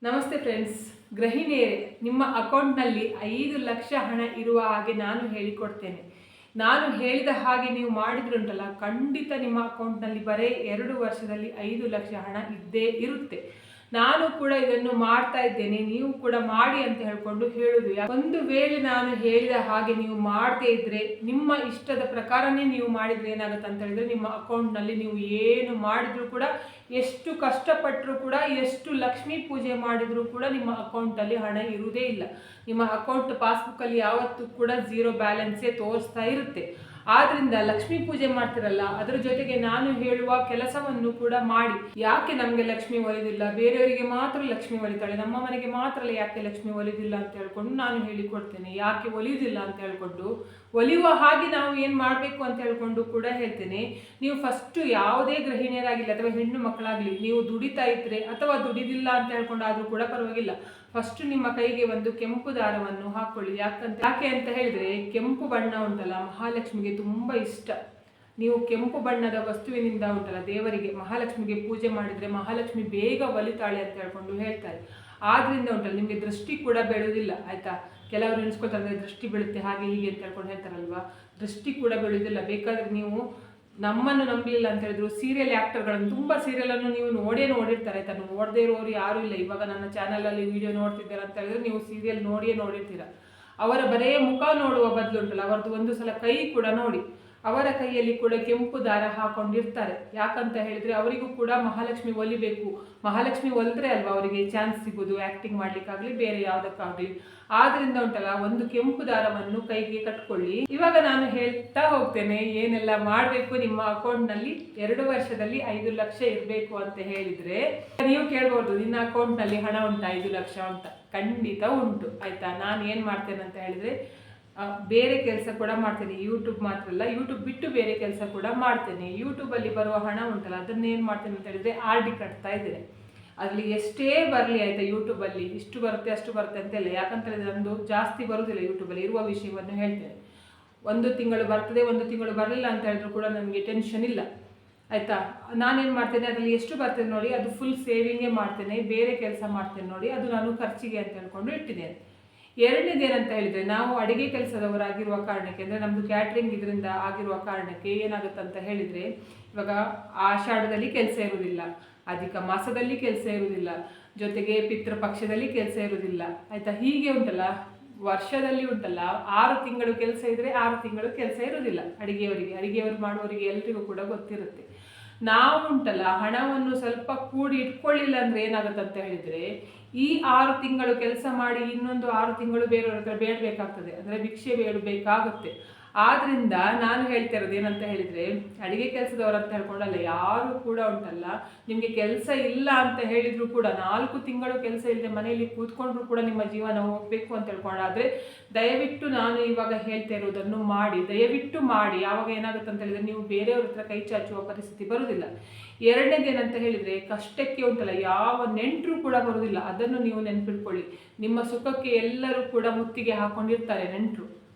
ನಮಸ್ತೆ ಫ್ರೆಂಡ್ಸ್. ಗೃಹಿಣಿಯರೇ, ನಿಮ್ಮ ಅಕೌಂಟ್ನಲ್ಲಿ 5 ಲಕ್ಷ ಹಣ ಇರುವ ಹಾಗೆ ನಾನು ಹೇಳಿಕೊಡ್ತೇನೆ. ನಾನು ಹೇಳಿದ ಹಾಗೆ ನೀವು ಮಾಡಿದ್ರುಂಟಲ್ಲ, ಖಂಡಿತ ನಿಮ್ಮ ಅಕೌಂಟ್ನಲ್ಲಿ ಬರೀ 2 ವರ್ಷದಲ್ಲಿ 5 ಲಕ್ಷ ಹಣ ಇದ್ದೇ ಇರುತ್ತೆ. ನಾನು ಕೂಡ ಇದನ್ನು ಮಾಡ್ತಾ ಇದ್ದೇನೆ, ನೀವು ಕೂಡ ಮಾಡಿ ಅಂತ ಹೇಳ್ಕೊಂಡು ಹೇಳುದು. ಒಂದು ವೇಳೆ ನಾನು ಹೇಳಿದ ಹಾಗೆ ನೀವು ಮಾಡದೇ ಇದ್ರೆ, ನಿಮ್ಮ ಇಷ್ಟದ ಪ್ರಕಾರನೇ ನೀವು ಮಾಡಿದ್ರೆ ಏನಾಗುತ್ತೆ ಅಂತ ಹೇಳಿದ್ರೆ, ನಿಮ್ಮ ಅಕೌಂಟ್ನಲ್ಲಿ ನೀವು ಏನು ಮಾಡಿದ್ರು ಕೂಡ, ಎಷ್ಟು ಕಷ್ಟಪಟ್ಟರು ಕೂಡ, ಎಷ್ಟು ಲಕ್ಷ್ಮೀ ಪೂಜೆ ಮಾಡಿದ್ರು ಕೂಡ ನಿಮ್ಮ ಅಕೌಂಟಲ್ಲಿ ಹಣ ಇರುವುದೇ ಇಲ್ಲ. ನಿಮ್ಮ ಅಕೌಂಟ್ ಪಾಸ್ಬುಕ್ಕಲ್ಲಿ ಯಾವತ್ತೂ ಕೂಡ 0 ಬ್ಯಾಲೆನ್ಸೇ ತೋರಿಸ್ತಾ ಇರುತ್ತೆ. ಆದ್ರಿಂದ ಲಕ್ಷ್ಮೀ ಪೂಜೆ ಮಾಡ್ತಿರಲ್ಲ, ಅದರ ಜೊತೆಗೆ ನಾನು ಹೇಳುವ ಕೆಲಸವನ್ನು ಕೂಡ ಮಾಡಿ. ಯಾಕೆ ನಮಗೆ ಲಕ್ಷ್ಮಿ ಒಲಿದಿಲ್ಲ, ಬೇರೆಯವರಿಗೆ ಮಾತ್ರ ಲಕ್ಷ್ಮಿ ಒಲಿತಾಳೆ, ನಮ್ಮ ಮನೆಗೆ ಮಾತ್ರ ಯಾಕೆ ಲಕ್ಷ್ಮಿ ಒಲಿದಿಲ್ಲ ಅಂತ ಹೇಳ್ಕೊಂಡು ನಾನು ಹೇಳಿಕೊಡ್ತೇನೆ. ಯಾಕೆ ಒಲಿದಿಲ್ಲ ಅಂತ ಹೇಳ್ಕೊಂಡು, ಒಲಿಯುವ ಹಾಗೆ ನಾವು ಏನು ಮಾಡಬೇಕು ಅಂತ ಹೇಳ್ಕೊಂಡು ಕೂಡ ಹೇಳ್ತೇನೆ. ನೀವು ಫಸ್ಟ್ ಯಾವುದೇ ಗೃಹಿಣಿಯರಾಗಿಲ್ಲ ಅಥವಾ ಹೆಣ್ಣು ಮಕ್ಕಳಾಗಲಿ, ನೀವು ದುಡಿತಾ ಇದ್ರೆ ಅಥವಾ ದುಡಿದಿಲ್ಲ ಅಂತ ಹೇಳ್ಕೊಂಡು ಆದರೂ ಕೂಡ ಪರವಾಗಿಲ್ಲ, ಫಸ್ಟ್ ನಿಮ್ಮ ಕೈಗೆ ಒಂದು ಕೆಂಪು ದಾರವನ್ನು ಹಾಕೊಳ್ಳಿ. ಯಾಕೆ ಅಂತ ಹೇಳಿದ್ರೆ, ಕೆಂಪು ಬಣ್ಣ ಉಂಟಲ್ಲ, ಮಹಾಲಕ್ಷ್ಮಿಗೆ ತುಂಬ ಇಷ್ಟ. ನೀವು ಕೆಂಪು ಬಣ್ಣದ ವಸ್ತುವಿನಿಂದ ಉಂಟಲ್ಲ, ದೇವರಿಗೆ ಮಹಾಲಕ್ಷ್ಮಿಗೆ ಪೂಜೆ ಮಾಡಿದರೆ ಮಹಾಲಕ್ಷ್ಮಿ ಬೇಗ ಒಲಿತಾಳೆ ಅಂತ ಹೇಳ್ಕೊಂಡು ಹೇಳ್ತಾರೆ. ಆದ್ರಿಂದ ಉಂಟಲ್ಲ, ನಿಮಗೆ ದೃಷ್ಟಿ ಕೂಡ ಬೀಳುವುದಿಲ್ಲ. ಆಯ್ತಾ, ಕೆಲವರು ಎಣಿಸ್ಕೊಳ್ತಾರೆ ದೃಷ್ಟಿ ಬೀಳುತ್ತೆ ಹಾಗೆ ಹೀಗೆ ಅಂತ ಹೇಳ್ಕೊಂಡು ಹೇಳ್ತಾರಲ್ವಾ, ದೃಷ್ಟಿ ಕೂಡ ಬೀಳುವುದಿಲ್ಲ. ಬೇಕಾದ್ರೆ ನೀವು ನಮ್ಮನ್ನು ನಂಬಲಿಲ್ಲ ಅಂತ ಹೇಳಿದ್ರು, ಸೀರಿಯಲ್ ಆ್ಯಕ್ಟರ್ಗಳನ್ನು, ತುಂಬ ಸೀರಿಯಲನ್ನು ನೀವು ನೋಡಿರ್ತಾರೆ. ಆಯ್ತಾ, ನೋಡದೇ ಇರೋರು ಯಾರೂ ಇಲ್ಲ. ಇವಾಗ ನನ್ನ ಚಾನಲಲ್ಲಿ ವಿಡಿಯೋ ನೋಡ್ತಿದ್ದೀರಾ ಅಂತ ಹೇಳಿದ್ರೆ, ನೀವು ಸೀರಿಯಲ್ ನೋಡಿರ್ತೀರ. ಅವರ ಬರೇ ಮುಖ ನೋಡುವ ಬದಲು ಉಂಟಲ್ಲ, ಅವರದ್ದು ಒಂದು ಸಲ ಕೈ ಕೂಡ ನೋಡಿ. ಅವರ ಕೈಯಲ್ಲಿ ಕೂಡ ಕೆಂಪು ದಾರ ಹಾಕೊಂಡಿರ್ತಾರೆ. ಯಾಕಂತ ಹೇಳಿದ್ರೆ, ಅವರಿಗೂ ಕೂಡ ಮಹಾಲಕ್ಷ್ಮಿ ಒಲಿಬೇಕು. ಮಹಾಲಕ್ಷ್ಮಿ ಒಲಿದ್ರೆ ಅಲ್ವಾ ಅವರಿಗೆ ಚಾನ್ಸ್ ಸಿಗೋದು, ಆ್ಯಕ್ಟಿಂಗ್ ಮಾಡ್ಲಿಕ್ಕಾಗಲಿ ಬೇರೆ ಯಾವುದಕ್ಕಾಗಲಿ. ಆದ್ರಿಂದ ಉಂಟಲ್ಲ, ಒಂದು ಕೆಂಪು ದಾರವನ್ನು ಕೈಗೆ ಕಟ್ಕೊಳ್ಳಿ. ಇವಾಗ ನಾನು ಹೇಳ್ತಾ ಹೋಗ್ತೇನೆ ಏನೆಲ್ಲ ಮಾಡಬೇಕು. ನಿಮ್ಮ ಅಕೌಂಟ್ನಲ್ಲಿ 2 ವರ್ಷದಲ್ಲಿ 5 ಲಕ್ಷ ಇರಬೇಕು ಅಂತ ಹೇಳಿದ್ರೆ, ನೀವು ಕೇಳ್ಬೋದು, ನಿನ್ನ ಅಕೌಂಟ್ನಲ್ಲಿ ಹಣ ಉಂಟು 5 ಲಕ್ಷ ಅಂತ. ಖಂಡಿತ ಉಂಟು. ಆಯ್ತಾ, ನಾನು ಏನು ಮಾಡ್ತೇನೆ ಅಂತ ಹೇಳಿದ್ರೆ, ಬೇರೆ ಕೆಲಸ ಕೂಡ ಮಾಡ್ತೇನೆ. ಯೂಟ್ಯೂಬ್ ಮಾತ್ರ ಅಲ್ಲ, ಯೂಟ್ಯೂಬ್ ಬಿಟ್ಟು ಬೇರೆ ಕೆಲಸ ಕೂಡ ಮಾಡ್ತೇನೆ. ಯೂಟ್ಯೂಬಲ್ಲಿ ಬರುವ ಹಣ ಉಂಟಲ್ಲ, ಅದನ್ನೇನು ಮಾಡ್ತೇನೆ ಅಂತ ಹೇಳಿದ್ರೆ, RD ಕಟ್ತಾ ಇದ್ದೇನೆ. ಅದರಲ್ಲಿ ಎಷ್ಟೇ ಬರಲಿ, ಆಯಿತಾ, ಯೂಟ್ಯೂಬಲ್ಲಿ ಇಷ್ಟು ಬರುತ್ತೆ ಅಷ್ಟು ಬರುತ್ತೆ ಅಂತೆಲ್ಲ. ಯಾಕಂತ ಹೇಳಿದ್ರೆ, ನಂದು ಜಾಸ್ತಿ ಬರುವುದಿಲ್ಲ ಯೂಟ್ಯೂಬಲ್ಲಿ. ಇರುವ ವಿಷಯವನ್ನು ಹೇಳ್ತೇನೆ. 1 ತಿಂಗಳು ಬರ್ತದೆ, 1 ತಿಂಗಳು ಬರಲಿಲ್ಲ ಅಂತ ಹೇಳಿದ್ರು ಕೂಡ ನನಗೆ ಟೆನ್ಷನ್ ಇಲ್ಲ. ಆಯಿತಾ, ನಾನೇನು ಮಾಡ್ತೇನೆ, ಅದರಲ್ಲಿ ಎಷ್ಟು ಬರ್ತೇನೆ ನೋಡಿ, ಅದು ಫುಲ್ ಸೇವಿಂಗೇ ಮಾಡ್ತೇನೆ. ಬೇರೆ ಕೆಲಸ ಮಾಡ್ತೇನೆ ನೋಡಿ, ಅದು ನಾನು ಖರ್ಚಿಗೆ ಅಂತ ಹೇಳ್ಕೊಂಡು ಇಟ್ಟಿದ್ದೇನೆ. ಎರಡನೇದೇನಂತ ಹೇಳಿದರೆ, ನಾವು ಅಡುಗೆ ಕೆಲಸದವರಾಗಿರುವ ಕಾರಣಕ್ಕೆ, ಅಂದರೆ ನಮ್ಮದು ಕ್ಯಾಟ್ರಿಂಗ್ ಇದರಿಂದ ಆಗಿರುವ ಕಾರಣಕ್ಕೆ ಏನಾಗುತ್ತೆ ಅಂತ ಹೇಳಿದರೆ, ಇವಾಗ ಆಷಾಢದಲ್ಲಿ ಕೆಲಸ ಇರುವುದಿಲ್ಲ, ಅಧಿಕ ಮಾಸದಲ್ಲಿ ಕೆಲಸ ಇರುವುದಿಲ್ಲ, ಜೊತೆಗೆ ಪಿತೃಪಕ್ಷದಲ್ಲಿ ಕೆಲಸ ಇರುವುದಿಲ್ಲ. ಆಯಿತಾ, ಹೀಗೆ ಉಂಟಲ್ಲ, ವರ್ಷದಲ್ಲಿ ಉಂಟಲ್ಲ 6 ತಿಂಗಳು ಕೆಲಸ ಇದ್ದರೆ 6 ತಿಂಗಳು ಕೆಲಸ ಇರುವುದಿಲ್ಲ ಅಡುಗೆಯವರು ಮಾಡುವವರಿಗೆ ಎಲ್ರಿಗೂ ಕೂಡ ಗೊತ್ತಿರುತ್ತೆ. ನಾವು ಉಂಟಲ್ಲ, ಹಣವನ್ನು ಸ್ವಲ್ಪ ಕೂಡಿ ಇಟ್ಕೊಳ್ಳಿಲ್ಲ ಅಂದರೆ ಏನಾಗುತ್ತೆ ಅಂತ ಹೇಳಿದರೆ, ಈ 6 ತಿಂಗಳು ಕೆಲಸ ಮಾಡಿ ಇನ್ನೊಂದು 6 ತಿಂಗಳು ಬೇರೆಯವ್ರ ಹತ್ರ ಬೇಡಬೇಕಾಗ್ತದೆ, ಅಂದರೆ ಭಿಕ್ಷೆ ಬೇಡಬೇಕಾಗುತ್ತೆ. ಆದ್ರಿಂದ ನಾನು ಹೇಳ್ತಾ ಇರೋದು ಏನಂತ ಹೇಳಿದರೆ, ಅಡುಗೆ ಕೆಲಸದವರು ಅಂತ ಹೇಳ್ಕೊಂಡಲ್ಲ, ಯಾರು ಕೂಡ ಉಂಟಲ್ಲ, ನಿಮಗೆ ಕೆಲಸ ಇಲ್ಲ ಅಂತ ಹೇಳಿದ್ರು ಕೂಡ 4 ತಿಂಗಳು ಕೆಲಸ ಇಲ್ಲದೆ ಮನೆಯಲ್ಲಿ ಕೂತ್ಕೊಂಡ್ರು ಕೂಡ ನಿಮ್ಮ ಜೀವನ ಹೋಗಬೇಕು ಅಂತ ಹೇಳ್ಕೊಂಡಾದರೆ, ದಯವಿಟ್ಟು ನಾನು ಇವಾಗ ಹೇಳ್ತಾ ಇರೋದನ್ನು ಮಾಡಿ, ದಯವಿಟ್ಟು ಮಾಡಿ. ಯಾವಾಗ ಏನಾಗುತ್ತೆ ಅಂತ ಹೇಳಿದರೆ, ನೀವು ಬೇರೆಯವ್ರ ಹತ್ರ ಕೈ ಚಾಚುವ ಪರಿಸ್ಥಿತಿ ಬರುವುದಿಲ್ಲ. ಎರಡನೇದೇನಂತ ಹೇಳಿದರೆ, ಕಷ್ಟಕ್ಕೆ ಉಂಟಲ್ಲ, ಯಾವ ನೆಂಟರು ಕೂಡ ಬರುವುದಿಲ್ಲ. ಅದನ್ನು ನೀವು ನೆನಪಿಟ್ಕೊಳ್ಳಿ. ನಿಮ್ಮ ಸುಖಕ್ಕೆ ಎಲ್ಲರೂ ಕೂಡ ಮುತ್ತಿಗೆ ಹಾಕೊಂಡಿರ್ತಾರೆ ನೆಂಟರು,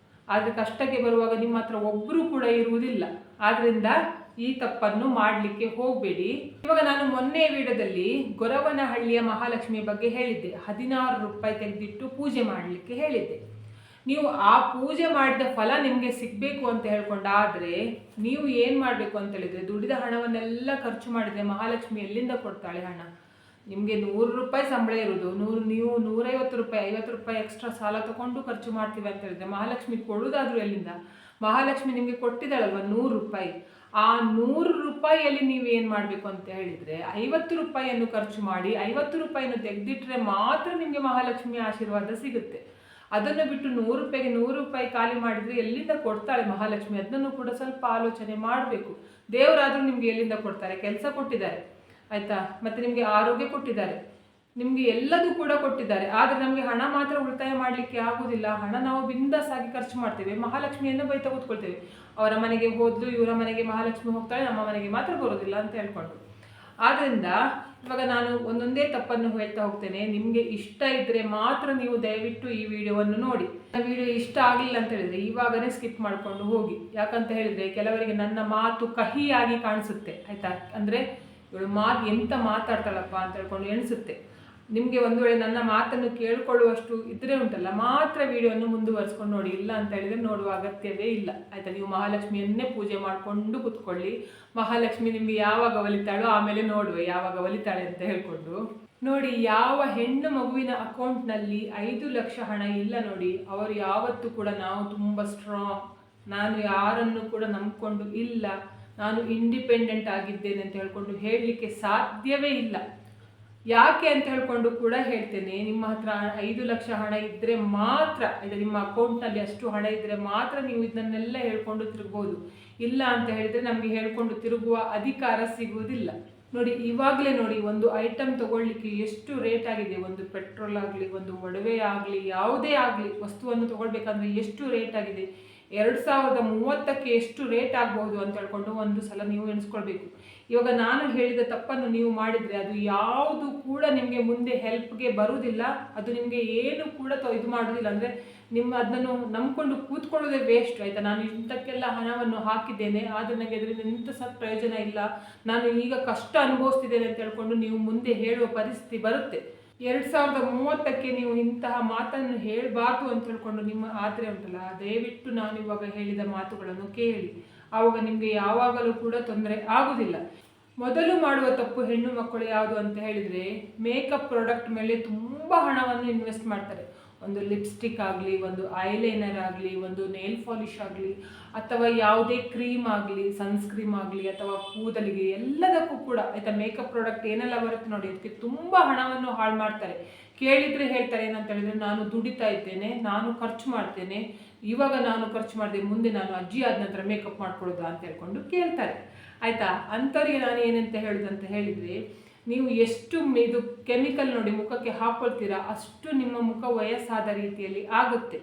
ಆದರೆ ಕಷ್ಟಕ್ಕೆ ಬರುವಾಗ ನಿಮ್ಮ ಹತ್ರ ಒಬ್ಬರು ಕೂಡ ಇರುವುದಿಲ್ಲ. ಆದ್ರಿಂದ ಈ ತಪ್ಪನ್ನು ಮಾಡಲಿಕ್ಕೆ ಹೋಗಬೇಡಿ. ಇವಾಗ ನಾನು ಮೊನ್ನೆ ವಿಡಿಯೋದಲ್ಲಿ ಗೊರವನಹಳ್ಳಿಯ ಮಹಾಲಕ್ಷ್ಮಿ ಬಗ್ಗೆ ಹೇಳಿದ್ದೆ. 16 ರೂಪಾಯಿ ತೆಗೆದಿಟ್ಟು ಪೂಜೆ ಮಾಡಲಿಕ್ಕೆ ಹೇಳಿದ್ದೆ. ನೀವು ಆ ಪೂಜೆ ಮಾಡಿದ ಫಲ ನಿಮಗೆ ಸಿಗಬೇಕು ಅಂತ ಹೇಳ್ಕೊಂಡಾದರೆ, ನೀವು ಏನು ಮಾಡಬೇಕು ಅಂತ ಹೇಳಿದರೆ, ದುಡಿದ ಹಣವನ್ನೆಲ್ಲ ಖರ್ಚು ಮಾಡಿದರೆ ಮಹಾಲಕ್ಷ್ಮಿ ಎಲ್ಲಿಂದ ಕೊಡ್ತಾಳೆ ಹಣ? ನಿಮಗೆ 100 ರೂಪಾಯಿ ಸಂಬಳ ಇರೋದು, ನೀವು 150 ರೂಪಾಯಿ 50 ರೂಪಾಯಿ ಎಕ್ಸ್ಟ್ರಾ ಸಾಲ ತಗೊಂಡು ಖರ್ಚು ಮಾಡ್ತೀವಿ ಅಂತ ಹೇಳಿದ್ರೆ, ಮಹಾಲಕ್ಷ್ಮಿ ಕೊಡೋದಾದ್ರೂ ಎಲ್ಲಿಂದ? ಮಹಾಲಕ್ಷ್ಮಿ ನಿಮಗೆ ಕೊಟ್ಟಿದ್ದಾಳಲ್ವ 100 ರೂಪಾಯಿ. ಆ 100 ರೂಪಾಯಿಯಲ್ಲಿ ನೀವು ಏನು ಮಾಡಬೇಕು ಅಂತ ಹೇಳಿದರೆ, 50 ರೂಪಾಯಿಯನ್ನು ಖರ್ಚು ಮಾಡಿ 50 ರೂಪಾಯಿಯನ್ನು ತೆಗೆದಿಟ್ಟರೆ ಮಾತ್ರ ನಿಮಗೆ ಮಹಾಲಕ್ಷ್ಮಿ ಆಶೀರ್ವಾದ ಸಿಗುತ್ತೆ. ಅದನ್ನು ಬಿಟ್ಟು 100 ರೂಪಾಯಿಗೆ 100 ರೂಪಾಯಿ ಖಾಲಿ ಮಾಡಿದರೆ ಎಲ್ಲಿಂದ ಕೊಡ್ತಾಳೆ ಮಹಾಲಕ್ಷ್ಮಿ? ಅದನ್ನು ಕೂಡ ಸ್ವಲ್ಪ ಆಲೋಚನೆ ಮಾಡಬೇಕು. ದೇವರಾದರೂ ನಿಮಗೆ ಎಲ್ಲಿಂದ ಕೊಡ್ತಾರೆ? ಕೆಲಸ ಕೊಟ್ಟಿದ್ದಾರೆ, ಆಯಿತಾ, ಮತ್ತು ನಿಮಗೆ ಆರೋಗ್ಯ ಕೊಟ್ಟಿದ್ದಾರೆ, ನಿಮಗೆ ಎಲ್ಲದೂ ಕೂಡ ಕೊಟ್ಟಿದ್ದಾರೆ. ಆದರೆ ನಮಗೆ ಹಣ ಮಾತ್ರ ಉಳಿತಾಯ ಮಾಡಲಿಕ್ಕೆ ಆಗೋದಿಲ್ಲ. ಹಣ ನಾವು ಬಿಂದಾಸ್ ಆಗಿ ಖರ್ಚು ಮಾಡ್ತೇವೆ, ಮಹಾಲಕ್ಷ್ಮಿಯನ್ನು ಬೈತಾ ಕೂತ್ಕೊಳ್ತೇವೆ. ಅವರ ಮನೆಗೆ ಹೋದ್ಲು, ಇವರ ಮನೆಗೆ ಮಹಾಲಕ್ಷ್ಮಿ ಹೋಗ್ತಾಳೆ, ನಮ್ಮ ಮನೆಗೆ ಮಾತ್ರ ಬರೋದಿಲ್ಲ ಅಂತ ಹೇಳ್ಕೊಂಡು. ಆದ್ದರಿಂದ ಇವಾಗ ನಾನು ಒಂದೊಂದೇ ತಪ್ಪನ್ನು ಹೇಳ್ತಾ ಹೋಗ್ತೇನೆ. ನಿಮಗೆ ಇಷ್ಟ ಇದ್ದರೆ ಮಾತ್ರ ನೀವು ದಯವಿಟ್ಟು ಈ ವಿಡಿಯೋವನ್ನು ನೋಡಿ. ವಿಡಿಯೋ ಇಷ್ಟ ಆಗಲಿಲ್ಲ ಅಂತ ಹೇಳಿದರೆ ಇವಾಗನೇ ಸ್ಕಿಪ್ ಮಾಡಿಕೊಂಡು ಹೋಗಿ. ಯಾಕಂತ ಹೇಳಿದರೆ, ಕೆಲವರಿಗೆ ನನ್ನ ಮಾತು ಕಹಿಯಾಗಿ ಕಾಣಿಸುತ್ತೆ. ಆಯಿತಾ, ಅಂದರೆ ಇವಳು ಎಂತ ಮಾತಾಡ್ತಾಳಪ್ಪ ಅಂತ ಹೇಳ್ಕೊಂಡು ಎಣಿಸುತ್ತೆ. ನಿಮಗೆ ಒಂದು ವೇಳೆ ನನ್ನ ಮಾತನ್ನು ಕೇಳ್ಕೊಳ್ಳುವಷ್ಟು ಇದ್ರೆ ಉಂಟಲ್ಲ ಮಾತ್ರ ವಿಡಿಯೋವನ್ನು ಮುಂದುವರಿಸ್ಕೊಂಡು ನೋಡಿ, ಇಲ್ಲ ಅಂತ ಹೇಳಿದರೆ ನೋಡುವ ಅಗತ್ಯವೇ ಇಲ್ಲ ಆಯಿತಾ. ನೀವು ಮಹಾಲಕ್ಷ್ಮಿಯನ್ನೇ ಪೂಜೆ ಮಾಡಿಕೊಂಡು ಕೂತ್ಕೊಳ್ಳಿ. ಮಹಾಲಕ್ಷ್ಮಿ ನಿಮಗೆ ಯಾವಾಗ ಒಲಿತಾಳೋ ಆಮೇಲೆ ನೋಡುವೆ ಯಾವಾಗ ಒಲಿತಾಳೆ ಅಂತ ಹೇಳ್ಕೊಂಡು. ನೋಡಿ, ಯಾವ ಹೆಣ್ಣು ಮಗುವಿನ ಅಕೌಂಟ್ನಲ್ಲಿ 5 ಲಕ್ಷ ಹಣ ಇಲ್ಲ ನೋಡಿ, ಅವರು ಯಾವತ್ತೂ ಕೂಡ ನಾವು ತುಂಬ ಸ್ಟ್ರಾಂಗ್, ನಾನು ಯಾರನ್ನು ಕೂಡ ನಂಬಿಕೊಂಡು ಇಲ್ಲ, ನಾನು ಇಂಡಿಪೆಂಡೆಂಟ್ ಆಗಿದ್ದೇನೆ ಅಂತ ಹೇಳ್ಕೊಂಡು ಹೇಳಲಿಕ್ಕೆ ಸಾಧ್ಯವೇ ಇಲ್ಲ. ಯಾಕೆ ಅಂತ ಹೇಳ್ಕೊಂಡು ಕೂಡ ಹೇಳ್ತೇನೆ, ನಿಮ್ಮ ಹತ್ರ 5 ಲಕ್ಷ ಹಣ ಇದ್ದರೆ ಮಾತ್ರ, ಇದು ನಿಮ್ಮ ಅಕೌಂಟ್ನಲ್ಲಿ ಅಷ್ಟು ಹಣ ಇದ್ದರೆ ಮಾತ್ರ ನೀವು ಇದನ್ನೆಲ್ಲ ಹೇಳ್ಕೊಂಡು ತಿರುಗ್ಬೋದು. ಇಲ್ಲ ಅಂತ ಹೇಳಿದರೆ ನಮಗೆ ಹೇಳ್ಕೊಂಡು ತಿರುಗುವ ಅಧಿಕಾರ ಸಿಗುವುದಿಲ್ಲ. ನೋಡಿ, ಇವಾಗಲೇ ನೋಡಿ, ಒಂದು ಐಟಮ್ ತಗೊಳ್ಳಿಕ್ಕೆ ಎಷ್ಟು ರೇಟ್ ಆಗಿದೆ. ಒಂದು ಪೆಟ್ರೋಲ್ ಆಗಲಿ, ಒಂದು ಒಡವೆ ಆಗಲಿ, ಯಾವುದೇ ಆಗಲಿ ವಸ್ತುವನ್ನು ತಗೊಳ್ಬೇಕಂದ್ರೆ ಎಷ್ಟು ರೇಟ್ ಆಗಿದೆ. 2030ಕ್ಕೆ ಎಷ್ಟು ರೇಟ್ ಆಗಬಹುದು ಅಂತ ಹೇಳ್ಕೊಂಡು ಒಂದು ಸಲ ನೀವು ಎಣಿಸ್ಕೊಳ್ಬೇಕು. ಇವಾಗ ನಾನು ಹೇಳಿದ ತಪ್ಪನ್ನು ನೀವು ಮಾಡಿದರೆ ಅದು ಯಾವುದು ಕೂಡ ನಿಮಗೆ ಮುಂದೆ ಹೆಲ್ಪ್ಗೆ ಬರುವುದಿಲ್ಲ. ಅದು ನಿಮಗೆ ಏನು ಕೂಡ ಇದು ಮಾಡೋದಿಲ್ಲ. ಅಂದರೆ ನಿಮ್ಮ ಅದನ್ನು ನಂಬ್ಕೊಂಡು ಕೂತ್ಕೊಳ್ಳೋದೇ ವೇಸ್ಟ್ ಆಯಿತಾ. ನಾನು ಇಂಥಕ್ಕೆಲ್ಲ ಹಣವನ್ನು ಹಾಕಿದ್ದೇನೆ, ಆದರೆ ನನಗೆ ಅದರಿಂದ ಎಂಥ ಪ್ರಯೋಜನ ಇಲ್ಲ, ನಾನು ಈಗ ಕಷ್ಟ ಅನುಭವಿಸ್ತಿದ್ದೇನೆ ಅಂತ ಹೇಳ್ಕೊಂಡು ನೀವು ಮುಂದೆ ಹೇಳುವ ಪರಿಸ್ಥಿತಿ ಬರುತ್ತೆ. 2030ಕ್ಕೆ ನೀವು ಇಂತಹ ಮಾತನ್ನು ಹೇಳಬಾರ್ದು ಅಂತ ಹೇಳ್ಕೊಂಡು ನಿಮ್ಮ ಆದರೆ ಉಂಟಲ್ಲ, ದಯವಿಟ್ಟು ನಾನು ಇವಾಗ ಹೇಳಿದ ಮಾತುಗಳನ್ನು ಕೇಳಿ. ಆವಾಗ ನಿಮಗೆ ಯಾವಾಗಲೂ ಕೂಡ ತೊಂದರೆ ಆಗುವುದಿಲ್ಲ. ಮೊದಲು ಮಾಡುವ ತಪ್ಪು ಹೆಣ್ಣು ಮಕ್ಕಳು ಯಾವುದು ಅಂತ ಹೇಳಿದರೆ, ಮೇಕಪ್ ಪ್ರಾಡಕ್ಟ್ ಮೇಲೆ ತುಂಬ ಹಣವನ್ನು ಇನ್ವೆಸ್ಟ್ ಮಾಡ್ತಾರೆ. ಒಂದು ಲಿಪ್ಸ್ಟಿಕ್ ಆಗಲಿ, ಒಂದು ಐಲೈನರ್ ಆಗಲಿ, ಒಂದು ನೇಲ್ ಪಾಲಿಶ್ ಆಗಲಿ, ಅಥವಾ ಯಾವುದೇ ಕ್ರೀಮ್ ಆಗಲಿ, ಸನ್ಸ್ಕ್ರೀಮ್ ಆಗಲಿ, ಅಥವಾ ಕೂದಲಿಗೆ ಎಲ್ಲದಕ್ಕೂ ಕೂಡ ಆಯಿತಾ, ಮೇಕಪ್ ಪ್ರಾಡಕ್ಟ್ ಏನೆಲ್ಲ ಬರುತ್ತೆ ನೋಡಿ, ಅದಕ್ಕೆ ತುಂಬ ಹಣವನ್ನು ಹಾಳು ಮಾಡ್ತಾರೆ. ಕೇಳಿದರೆ ಹೇಳ್ತಾರೆ ಏನಂತ ಹೇಳಿದರೆ, ನಾನು ದುಡಿತಾ ಇದ್ದೇನೆ, ನಾನು ಖರ್ಚು ಮಾಡ್ತೇನೆ, ಇವಾಗ ನಾನು ಖರ್ಚು ಮಾಡಿದೆ, ಮುಂದೆ ನಾನು ಅಜ್ಜಿ ಆದ ನಂತರ ಮೇಕಪ್ ಮಾಡ್ಕೊಳ್ಳೋದಾ ಅಂತ ಹೇಳ್ಕೊಂಡು ಕೇಳ್ತಾರೆ ಆಯಿತಾ. ಅಂಥವ್ರಿಗೆ ನಾನು ಏನಂತ ಹೇಳೋದಂತ ಹೇಳಿದರೆ, ನೀವು ಎಷ್ಟು ಇದು ಕೆಮಿಕಲ್ ನೋಡಿ ಮುಖಕ್ಕೆ ಹಾಕ್ಕೊಳ್ತೀರಾ ಅಷ್ಟು ನಿಮ್ಮ ಮುಖ ವಯಸ್ಸಾದ ರೀತಿಯಲ್ಲಿ ಆಗುತ್ತೆ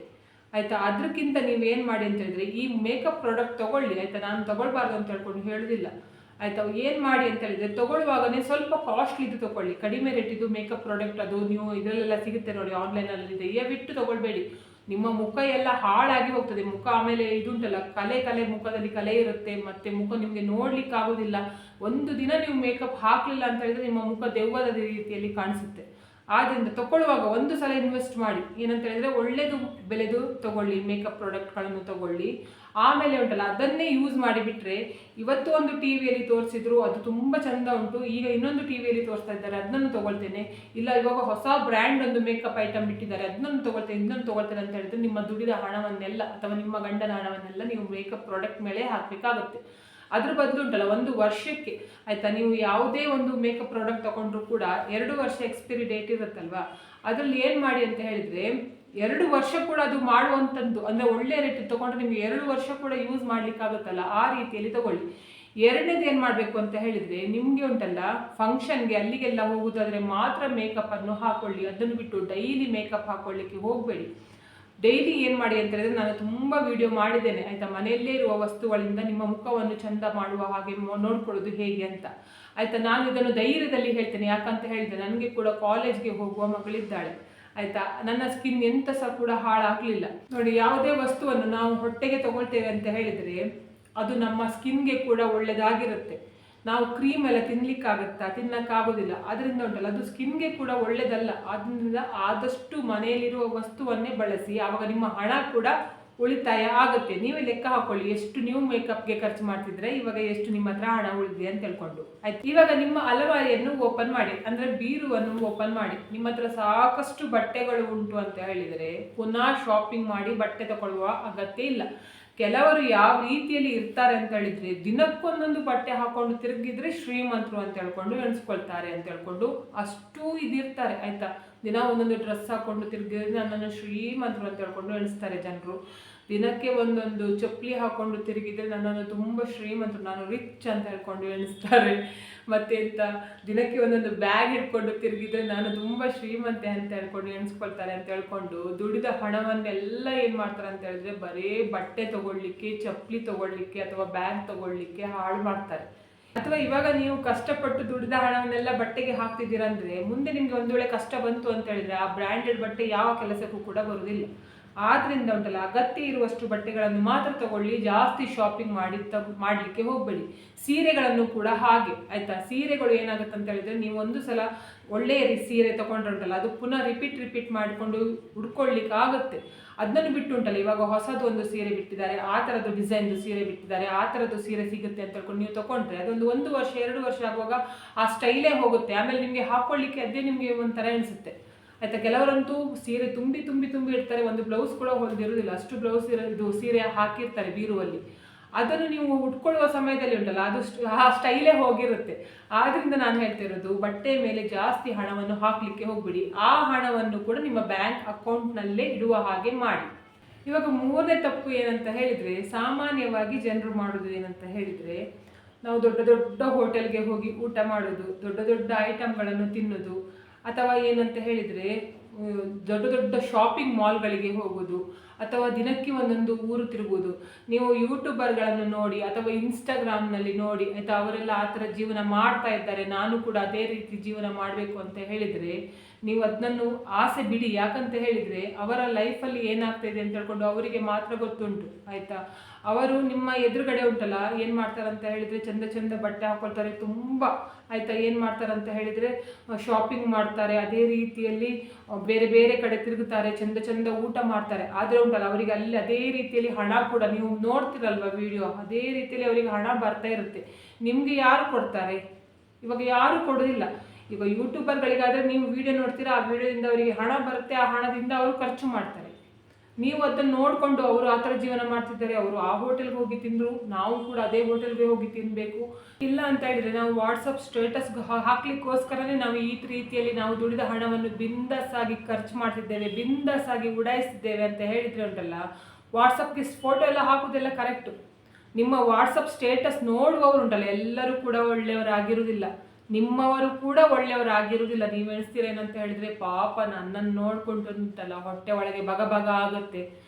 ಆಯಿತಾ. ಅದಕ್ಕಿಂತ ನೀವೇನು ಮಾಡಿ ಅಂತ ಹೇಳಿದ್ರೆ, ಈ ಮೇಕಪ್ ಪ್ರಾಡಕ್ಟ್ ತೊಗೊಳ್ಳಿ ಆಯಿತಾ. ನಾನು ತೊಗೊಳ್ಬಾರ್ದು ಅಂತ ಹೇಳ್ಕೊಂಡು ಹೇಳೋದಿಲ್ಲ ಆಯಿತಾ. ಏನು ಮಾಡಿ ಅಂತ ಹೇಳಿದರೆ, ತೊಗೊಳ್ಳುವಾಗನೇ ಸ್ವಲ್ಪ ಕಾಸ್ಟ್ಲಿದು ತೊಗೊಳ್ಳಿ, ಕಡಿಮೆ ರೇಟಿದು ಮೇಕಪ್ ಪ್ರಾಡಕ್ಟ್. ಅದು ನೀವು ಇದರಲ್ಲೆಲ್ಲ ಸಿಗುತ್ತೆ ನೋಡಿ, ಆನ್ಲೈನಲ್ಲಿ ದಯವಿಟ್ಟು ತೊಗೊಳ್ಬೇಡಿ. ನಿಮ್ಮ ಮುಖ ಎಲ್ಲ ಹಾಳಾಗಿ ಹೋಗ್ತದೆ. ಮುಖ ಆಮೇಲೆ ಇದುಂಟಲ್ಲ, ಕಲೆ ಮುಖದಲ್ಲಿ ಕಲೆ ಇರುತ್ತೆ, ಮತ್ತು ಮುಖ ನಿಮಗೆ ನೋಡ್ಲಿಕ್ಕೆ ಆಗೋದಿಲ್ಲ. ಒಂದು ದಿನ ನೀವು ಮೇಕಪ್ ಹಾಕಲಿಲ್ಲ ಅಂತ ಹೇಳಿದ್ರೆ ನಿಮ್ಮ ಮುಖ ದೆವ್ವದ ರೀತಿಯಲ್ಲಿ ಕಾಣಿಸುತ್ತೆ. ಆದ್ದರಿಂದ ತಗೊಳ್ಳುವಾಗ ಒಂದು ಸಲ ಇನ್ವೆಸ್ಟ್ ಮಾಡಿ, ಏನಂತ ಹೇಳಿದರೆ ಒಳ್ಳೆಯದು ಬೆಲೆದು ತಗೊಳ್ಳಿ, ಮೇಕಪ್ ಪ್ರಾಡಕ್ಟ್ಗಳನ್ನು ತಗೊಳ್ಳಿ. ಆಮೇಲೆ ಉಂಟಲ್ಲ ಅದನ್ನೇ ಯೂಸ್ ಮಾಡಿಬಿಟ್ರೆ, ಇವತ್ತು ಒಂದು ಟಿ ವಿಯಲ್ಲಿ ತೋರಿಸಿದ್ರು ಅದು ತುಂಬ ಚೆಂದ ಉಂಟು, ಈಗ ಇನ್ನೊಂದು ಟಿ ವಿಯಲ್ಲಿ ತೋರಿಸ್ತಾ ಇದ್ದಾರೆ ಅದನ್ನು ತೊಗೊಳ್ತೇನೆ, ಇಲ್ಲ ಇವಾಗ ಹೊಸ ಬ್ರ್ಯಾಂಡ್ ಒಂದು ಮೇಕಪ್ ಐಟಮ್ ಬಿಟ್ಟಿದ್ದಾರೆ ಅದನ್ನು ತೊಗೊಳ್ತೇನೆ, ಇನ್ನೊಂದು ತೊಗೊಳ್ತೇನೆ ಅಂತ ಹೇಳಿದ್ರೆ ನಿಮ್ಮ ದುಡಿದ ಹಣವನ್ನೆಲ್ಲ ಅಥವಾ ನಿಮ್ಮ ಗಂಡನ ಹಣವನ್ನೆಲ್ಲ ನೀವು ಮೇಕಪ್ ಪ್ರಾಡಕ್ಟ್ ಮೇಲೆ ಹಾಕಬೇಕಾಗುತ್ತೆ. ಅದ್ರ ಬದಲು ಉಂಟಲ್ಲ, ಒಂದು ವರ್ಷಕ್ಕೆ ಆಯಿತಾ, ನೀವು ಯಾವುದೇ ಒಂದು ಮೇಕಪ್ ಪ್ರಾಡಕ್ಟ್ ತೊಗೊಂಡ್ರು ಕೂಡ 2 ವರ್ಷ ಎಕ್ಸ್ಪೈರಿ ಡೇಟ್ ಇರುತ್ತಲ್ವ, ಅದರಲ್ಲಿ ಏನು ಮಾಡಿ ಅಂತ ಹೇಳಿದರೆ 2 ವರ್ಷ ಕೂಡ ಅದು ಮಾಡುವಂಥದ್ದು, ಅಂದರೆ ಒಳ್ಳೆಯ ರೇಟ್ ತೊಗೊಂಡ್ರೆ ನಿಮಗೆ 2 ವರ್ಷ ಕೂಡ ಯೂಸ್ ಮಾಡಲಿಕ್ಕಾಗುತ್ತಲ್ಲ, ಆ ರೀತಿಯಲ್ಲಿ ತಗೊಳ್ಳಿ. ಎರಡನೇದು ಏನು ಮಾಡಬೇಕು ಅಂತ ಹೇಳಿದರೆ, ನಿಮಗೆ ಉಂಟಲ್ಲ ಫಂಕ್ಷನ್ಗೆ ಅಲ್ಲಿಗೆಲ್ಲ ಹೋಗೋದಾದರೆ ಮಾತ್ರ ಮೇಕಪ್ಪನ್ನು ಹಾಕ್ಕೊಳ್ಳಿ, ಅದನ್ನು ಬಿಟ್ಟು ಡೈಲಿ ಮೇಕಪ್ ಹಾಕ್ಕೊಳ್ಳಿಕ್ಕೆ ಹೋಗಬೇಡಿ. ಡೈಲಿ ಏನು ಮಾಡಿ ಅಂತ ಹೇಳಿದ್ರೆ, ನಾನು ತುಂಬ ವಿಡಿಯೋ ಮಾಡಿದ್ದೇನೆ ಆಯಿತಾ, ಮನೆಯಲ್ಲೇ ಇರುವ ವಸ್ತುಗಳಿಂದ ನಿಮ್ಮ ಮುಖವನ್ನು ಚೆಂದ ಮಾಡುವ ಹಾಗೆ ನೋಡ್ಕೊಳ್ಳೋದು ಹೇಗೆ ಅಂತ ಆಯಿತಾ. ನಾನು ಇದನ್ನು ಧೈರ್ಯದಲ್ಲಿ ಹೇಳ್ತೇನೆ, ಯಾಕಂತ ಹೇಳಿದೆ ನನಗೆ ಕೂಡ ಕಾಲೇಜ್ಗೆ ಹೋಗುವ ಮಗಳಿದ್ದಾಳೆ ಆಯಿತಾ. ನನ್ನ ಸ್ಕಿನ್ ಎಂತ ಸಹ ಕೂಡ ಹಾಳಾಗಲಿಲ್ಲ ನೋಡಿ. ಯಾವುದೇ ವಸ್ತುವನ್ನು ನಾವು ಹೊಟ್ಟೆಗೆ ತಗೊಳ್ತೇವೆ ಅಂತ ಹೇಳಿದರೆ ಅದು ನಮ್ಮ ಸ್ಕಿನ್ಗೆ ಕೂಡ ಒಳ್ಳೆಯದಾಗಿರುತ್ತೆ. ನಾವು ಕ್ರೀಮ್ ಎಲ್ಲ ತಿನ್ನಕ್ಕಾಗೋದಿಲ್ಲ, ಅದರಿಂದ ಉಂಟಲ್ಲ ಅದು ಸ್ಕಿನ್ಗೆ ಕೂಡ ಒಳ್ಳೆಯದಲ್ಲ. ಅದರಿಂದ ಆದಷ್ಟು ಮನೆಯಲ್ಲಿರುವ ವಸ್ತುವನ್ನೇ ಬಳಸಿ, ಆವಾಗ ನಿಮ್ಮ ಹಣ ಕೂಡ ಉಳಿತಾಯ ಆಗುತ್ತೆ. ನೀವೇ ಲೆಕ್ಕ ಹಾಕೊಳ್ಳಿ, ಎಷ್ಟು ನೀವು ಮೇಕಪ್ಗೆ ಖರ್ಚು ಮಾಡ್ತಿದ್ರೆ ಇವಾಗ ಎಷ್ಟು ನಿಮ್ಮ ಹತ್ರ ಹಣ ಉಳಿದಿದೆ ಅಂತ ಹೇಳ್ಕೊಂಡು ಆಯ್ತು. ಇವಾಗ ನಿಮ್ಮ ಅಲಮಾರಿಯನ್ನು ಓಪನ್ ಮಾಡಿ, ಅಂದರೆ ಬೀರುವನ್ನು ಓಪನ್ ಮಾಡಿ. ನಿಮ್ಮ ಹತ್ರ ಸಾಕಷ್ಟು ಬಟ್ಟೆಗಳು ಉಂಟು ಅಂತ ಹೇಳಿದರೆ ಪುನಃ ಶಾಪಿಂಗ್ ಮಾಡಿ ಬಟ್ಟೆ ತಗೊಳ್ಳುವ ಅಗತ್ಯ ಇಲ್ಲ. ಕೆಲವರು ಯಾವ ರೀತಿಯಲ್ಲಿ ಇರ್ತಾರೆ ಅಂತ ಹೇಳಿದ್ರೆ, ದಿನಕ್ಕೊಂದೊಂದು ಬಟ್ಟೆ ಹಾಕೊಂಡು ತಿರುಗಿದ್ರೆ ಶ್ರೀಮಂತರು ಅಂತ ಹೇಳ್ಕೊಂಡು ಎಣಿಸ್ಕೊಳ್ತಾರೆ ಅಂತ ಹೇಳ್ಕೊಂಡು ಅಷ್ಟು ಇದಿರ್ತಾರೆ ಆಯ್ತಾ. ದಿನ ಒಂದೊಂದು ಡ್ರೆಸ್ ಹಾಕೊಂಡು ತಿರುಗಿದ್ರೆ ನನ್ನನ್ನು ಶ್ರೀಮಂತರು ಅಂತ ಹೇಳ್ಕೊಂಡು ಎಣಿಸ್ತಾರೆ ಜನರು. ದಿನಕ್ಕೆ ಒಂದೊಂದು ಚಪ್ಪಲಿ ಹಾಕೊಂಡು ತಿರುಗಿದ್ರೆ ನನ್ನನ್ನು ತುಂಬ ಶ್ರೀಮಂತರು, ನಾನು ರಿಚ್ ಅಂತ ಹೇಳ್ಕೊಂಡು ಎಣಿಸ್ತಾರೆ. ಮತ್ತೆ ಎಂತ, ದಿನಕ್ಕೆ ಒಂದೊಂದು ಬ್ಯಾಗ್ ಹಿಡ್ಕೊಂಡು ತಿರುಗಿದ್ರೆ ನಾನು ತುಂಬ ಶ್ರೀಮಂತೆ ಅಂತ ಹೇಳ್ಕೊಂಡು ಎಣಿಸ್ಕೊಳ್ತಾರೆ ಅಂತ ಹೇಳ್ಕೊಂಡು ದುಡಿದ ಹಣವನ್ನೆಲ್ಲ ಏನು ಮಾಡ್ತಾರೆ ಅಂತ ಹೇಳಿದ್ರೆ ಬರೀ ಬಟ್ಟೆ ತಗೊಳ್ಳಿಕ್ಕೆ, ಚಪ್ಪಲಿ ತಗೊಳ್ಳಿಕ್ಕೆ ಅಥವಾ ಬ್ಯಾಗ್ ತಗೊಳ್ಳಿಕ್ಕೆ ಹಾಳು ಮಾಡ್ತಾರೆ. ಅಥವಾ ಇವಾಗ ನೀವು ಕಷ್ಟಪಟ್ಟು ದುಡಿದ ಹಣವನ್ನೆಲ್ಲ ಬಟ್ಟೆಗೆ ಹಾಕ್ತಿದ್ದೀರಂದ್ರೆ ಮುಂದೆ ನಿಮ್ಗೆ ಒಂದು ವೇಳೆ ಕಷ್ಟ ಬಂತು ಅಂತ ಹೇಳಿದ್ರೆ ಆ ಬ್ರ್ಯಾಂಡೆಡ್ ಬಟ್ಟೆ ಯಾವ ಕೆಲಸಕ್ಕೂ ಕೂಡ ಬರುವುದಿಲ್ಲ. ಆದ್ದರಿಂದ ಉಂಟಲ್ಲ, ಅಗತ್ಯ ಇರುವಷ್ಟು ಬಟ್ಟೆಗಳನ್ನು ಮಾತ್ರ ತಗೊಳ್ಳಿ, ಜಾಸ್ತಿ ಶಾಪಿಂಗ್ ಮಾಡಲಿಕ್ಕೆ ಹೋಗಬೇಡಿ. ಸೀರೆಗಳನ್ನು ಕೂಡ ಹಾಗೆ ಆಯಿತಾ. ಸೀರೆಗಳು ಏನಾಗುತ್ತೆ ಅಂತ ಹೇಳಿದರೆ, ನೀವು ಒಂದು ಸಲ ಒಳ್ಳೆಯ ಸೀರೆ ತೊಗೊಂಡ್ರುಂಟಲ್ಲ, ಅದು ಪುನಃ ರಿಪೀಟ್ ಮಾಡಿಕೊಂಡು ಉಡ್ಕೊಳ್ಳಿಕ್ಕೆ ಆಗುತ್ತೆ. ಅದನ್ನು ಬಿಟ್ಟು ಉಂಟಲ್ಲ, ಇವಾಗ ಹೊಸದು ಒಂದು ಸೀರೆ ಬಿಟ್ಟಿದ್ದಾರೆ, ಆ ಥರದ್ದು ಡಿಸೈನ್ದು ಸೀರೆ ಬಿಟ್ಟಿದ್ದಾರೆ, ಆ ಥರದ್ದು ಸೀರೆ ಸಿಗುತ್ತೆ ಅಂತ ಹೇಳ್ಕೊಂಡು ನೀವು ತೊಗೊಂಡ್ರೆ ಅದೊಂದು 1 ವರ್ಷ 2 ವರ್ಷ ಆಗುವಾಗ ಆ ಸ್ಟೈಲೇ ಹೋಗುತ್ತೆ. ಆಮೇಲೆ ನಿಮಗೆ ಹಾಕ್ಕೊಳ್ಳಿಕ್ಕೆ ಅದೇ ನಿಮಗೆ ಒಂಥರ ಅನಿಸುತ್ತೆ ಆಯಿತಾ. ಕೆಲವರಂತೂ ಸೀರೆ ತುಂಬಿ ಇರ್ತಾರೆ, ಒಂದು ಬ್ಲೌಸ್ ಕೂಡ ಹೊಲಿದಿರೋದಿಲ್ಲ, ಅಷ್ಟು ಬ್ಲೌಸ್ ಇದು ಸೀರೆ ಹಾಕಿರ್ತಾರೆ ಬೀರುವಲ್ಲಿ. ಅದನ್ನು ನೀವು ಉಟ್ಕೊಳ್ಳುವ ಸಮಯದಲ್ಲಿ ಉಂಟಲ್ಲ, ಅದು ಆ ಸ್ಟೈಲೇ ಹೋಗಿರುತ್ತೆ. ಆದ್ದರಿಂದ ನಾನು ಹೇಳ್ತಿರೋದು, ಬಟ್ಟೆ ಮೇಲೆ ಜಾಸ್ತಿ ಹಣವನ್ನು ಹಾಕಲಿಕ್ಕೆ ಹೋಗ್ಬಿಡಿ. ಆ ಹಣವನ್ನು ಕೂಡ ನಿಮ್ಮ ಬ್ಯಾಂಕ್ ಅಕೌಂಟ್ನಲ್ಲೇ ಇಡುವ ಹಾಗೆ ಮಾಡಿ. ಇವಾಗ 3ನೇ ತಪ್ಪು ಏನಂತ ಹೇಳಿದರೆ, ಸಾಮಾನ್ಯವಾಗಿ ಜನರು ಮಾಡೋದು ಏನಂತ ಹೇಳಿದರೆ, ನಾವು ದೊಡ್ಡ ಹೋಟೆಲ್ಗೆ ಹೋಗಿ ಊಟ ಮಾಡೋದು, ದೊಡ್ಡ ಐಟಮ್ಗಳನ್ನು ತಿನ್ನೋದು, ಅಥವಾ ಏನಂತ ಹೇಳಿದರೆ ದೊಡ್ಡ ಶಾಪಿಂಗ್ ಮಾಲ್ಗಳಿಗೆ ಹೋಗೋದು, ಅಥವಾ ದಿನಕ್ಕೆ ಒಂದೊಂದು ಊರು ತಿರುಗೋದು. ನೀವು ಯೂಟ್ಯೂಬರ್ಗಳನ್ನು ನೋಡಿ ಅಥವಾ ಇನ್ಸ್ಟಾಗ್ರಾಮ್ನಲ್ಲಿ ನೋಡಿ ಆಯಿತಾ, ಅವರೆಲ್ಲ ಆ ಥರ ಜೀವನ ಮಾಡ್ತಾ ಇದ್ದಾರೆ, ನಾನು ಕೂಡ ಅದೇ ರೀತಿ ಜೀವನ ಮಾಡಬೇಕು ಅಂತ ಹೇಳಿದರೆ ನೀವು ಅದನ್ನು ಆಸೆ ಬಿಡಿ. ಯಾಕಂತ ಹೇಳಿದರೆ ಅವರ ಲೈಫಲ್ಲಿ ಏನಾಗ್ತಾಯಿದೆ ಅಂತ ಹೇಳ್ಕೊಂಡು ಅವರಿಗೆ ಮಾತ್ರ ಗೊತ್ತುಂಟು ಆಯಿತಾ. ಅವರು ನಿಮ್ಮ ಎದುರುಗಡೆ ಉಂಟಲ್ಲ ಏನು ಮಾಡ್ತಾರಂತ ಹೇಳಿದರೆ, ಚಂದ ಬಟ್ಟೆ ಹಾಕೊಳ್ತಾರೆ ತುಂಬ ಆಯಿತಾ. ಏನು ಮಾಡ್ತಾರಂತ ಹೇಳಿದರೆ ಶಾಪಿಂಗ್ ಮಾಡ್ತಾರೆ, ಅದೇ ರೀತಿಯಲ್ಲಿ ಬೇರೆ ಕಡೆ ತಿರುಗುತ್ತಾರೆ, ಚಂದ ಊಟ ಮಾಡ್ತಾರೆ. ಆದರೆ ಉಂಟಲ್ಲ ಅವರಿಗೆ ಅಲ್ಲಿ ಅದೇ ರೀತಿಯಲ್ಲಿ ಹಣ ಕೂಡ, ನೀವು ನೋಡ್ತಿರಲ್ವ ವಿಡಿಯೋ, ಅದೇ ರೀತಿಯಲ್ಲಿ ಅವರಿಗೆ ಹಣ ಬರ್ತಾ ಇರುತ್ತೆ. ನಿಮಗೆ ಯಾರು ಕೊಡ್ತಾರೆ? ಇವಾಗ ಯಾರು ಕೊಡೋದಿಲ್ಲ. ಈಗ ಯೂಟ್ಯೂಬರ್ಗಳಿಗಾದರೆ ನೀವು ವಿಡಿಯೋ ನೋಡ್ತೀರಾ, ಆ ವಿಡಿಯೋದಿಂದ ಅವರಿಗೆ ಹಣ ಬರುತ್ತೆ, ಆ ಹಣದಿಂದ ಅವರು ಖರ್ಚು ಮಾಡ್ತಾರೆ. ನೀವು ಅದನ್ನು ನೋಡಿಕೊಂಡು ಅವರು ಆ ಥರ ಜೀವನ ಮಾಡ್ತಿದ್ದಾರೆ, ಅವರು ಆ ಹೋಟೆಲ್ಗೆ ಹೋಗಿ ತಿಂದರು, ನಾವು ಕೂಡ ಅದೇ ಹೋಟೆಲ್ಗೆ ಹೋಗಿ ತಿನ್ನಬೇಕು ಇಲ್ಲ ಅಂತ ಹೇಳಿದರೆ, ನಾವು ವಾಟ್ಸಪ್ ಸ್ಟೇಟಸ್ ಹಾಕ್ಲಿಕ್ಕೋಸ್ಕರನೇ ನಾವು ಈ ರೀತಿಯಲ್ಲಿ ನಾವು ದುಡಿದ ಹಣವನ್ನು ಬಿಂದಾಸ್ ಆಗಿ ಖರ್ಚು ಮಾಡ್ತಿದ್ದೇವೆ, ಬಿಂದಾಸ್ ಆಗಿ ಉಡಾಯಿಸಿದ್ದೇವೆ ಅಂತ ಹೇಳಿದರೆ ಉಂಟಲ್ಲ, ವಾಟ್ಸಪ್ಗೆ ಫೋಟೋ ಎಲ್ಲ ಹಾಕೋದೆಲ್ಲ ಕರೆಕ್ಟು. ನಿಮ್ಮ ವಾಟ್ಸಪ್ ಸ್ಟೇಟಸ್ ನೋಡುವವರು ಉಂಟಲ್ಲ, ಎಲ್ಲರೂ ಕೂಡ ಒಳ್ಳೆಯವರಾಗಿರುವುದಿಲ್ಲ, ನಿಮ್ಮವರು ಕೂಡ ಒಳ್ಳೆಯವರಾಗಿರುವುದಿಲ್ಲ. ನೀವು ಎಣಿಸ್ತೀರೇನಂತ ಹೇಳಿದರೆ, ಪಾಪ ನನ್ನನ್ನು ನೋಡ್ಕೊಂಡು ಉಂಟಲ್ಲ ಹೊಟ್ಟೆ ಒಳಗೆ ಬಗ ಆಗುತ್ತೆ,